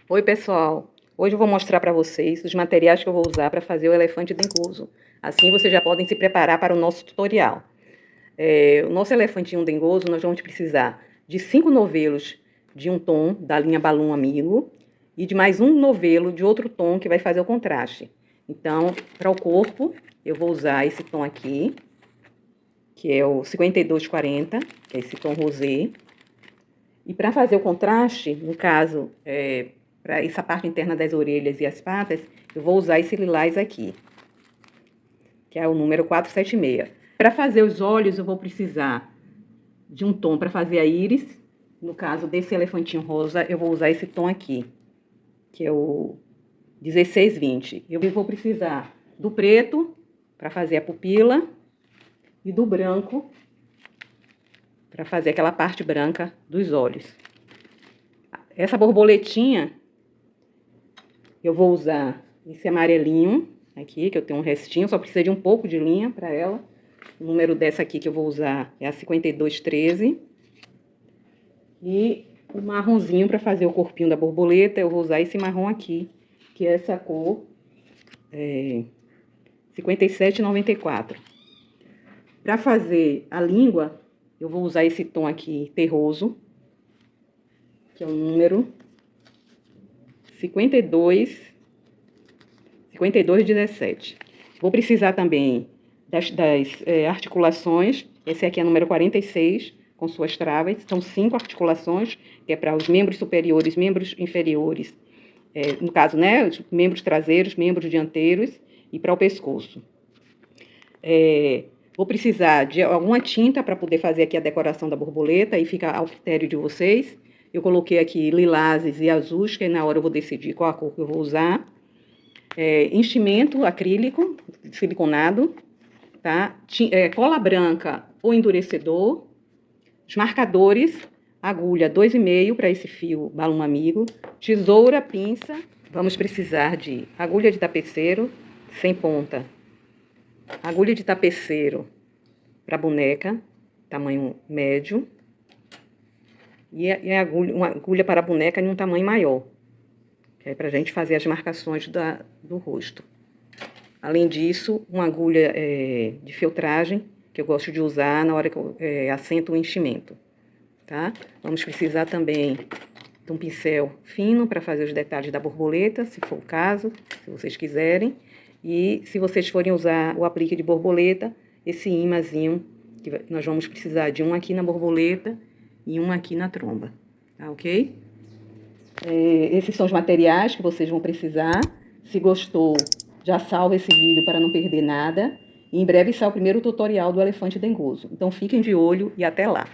Oi pessoal, hoje eu vou mostrar para vocês os materiais que eu vou usar para fazer o elefante dengoso. Assim vocês já podem se preparar para o nosso tutorial. O nosso elefantinho dengoso nós vamos precisar de 5 novelos de um tom da linha Balloon Amigo e de mais um novelo de outro tom que vai fazer o contraste. Então, para o corpo, eu vou usar esse tom aqui, que é o 5240, que é esse tom rosé. E para fazer o contraste, no caso, para essa parte interna das orelhas e as patas, eu vou usar esse lilás aqui, que é o número 476. Para fazer os olhos, eu vou precisar de um tom para fazer a íris. No caso desse elefantinho rosa, eu vou usar esse tom aqui, que é o 1620. Eu vou precisar do preto para fazer a pupila e do branco para fazer aquela parte branca dos olhos. Essa borboletinha, eu vou usar esse amarelinho aqui, que eu tenho um restinho, só precisa de um pouco de linha para ela. O número dessa aqui que eu vou usar é a 5213. E o marronzinho para fazer o corpinho da borboleta, eu vou usar esse marrom aqui, que é essa cor 5794. Para fazer a língua, eu vou usar esse tom aqui terroso, que é o número 5217. Vou precisar também das articulações. Esse aqui é o número 46, com suas travas. São 5 articulações, que é para os membros superiores, membros inferiores. No caso, né, os membros traseiros, membros dianteiros e para o pescoço. Vou precisar de alguma tinta para poder fazer aqui a decoração da borboleta, e fica ao critério de vocês. Eu coloquei aqui lilazes e azuis, que na hora eu vou decidir qual a cor que eu vou usar. Enchimento acrílico, siliconado, tá? Cola branca ou endurecedor. Os marcadores, agulha 2,5 para esse fio Balloon Amigo. Tesoura, pinça. Vamos precisar de agulha de tapeceiro, sem ponta. Agulha de tapeceiro para boneca, tamanho médio. E uma agulha para a boneca em um tamanho maior, que é para a gente fazer as marcações do rosto. Além disso, uma agulha de filtragem, que eu gosto de usar na hora que eu assento o enchimento, tá? Vamos precisar também de um pincel fino para fazer os detalhes da borboleta, se for o caso, se vocês quiserem. E se vocês forem usar o aplique de borboleta, esse imazinho, que nós vamos precisar de um aqui na borboleta e um aqui na tromba, tá ok? Esses são os materiais que vocês vão precisar. Se gostou, já salva esse vídeo para não perder nada. E em breve sai o primeiro tutorial do elefante dengoso. Então fiquem de olho e até lá!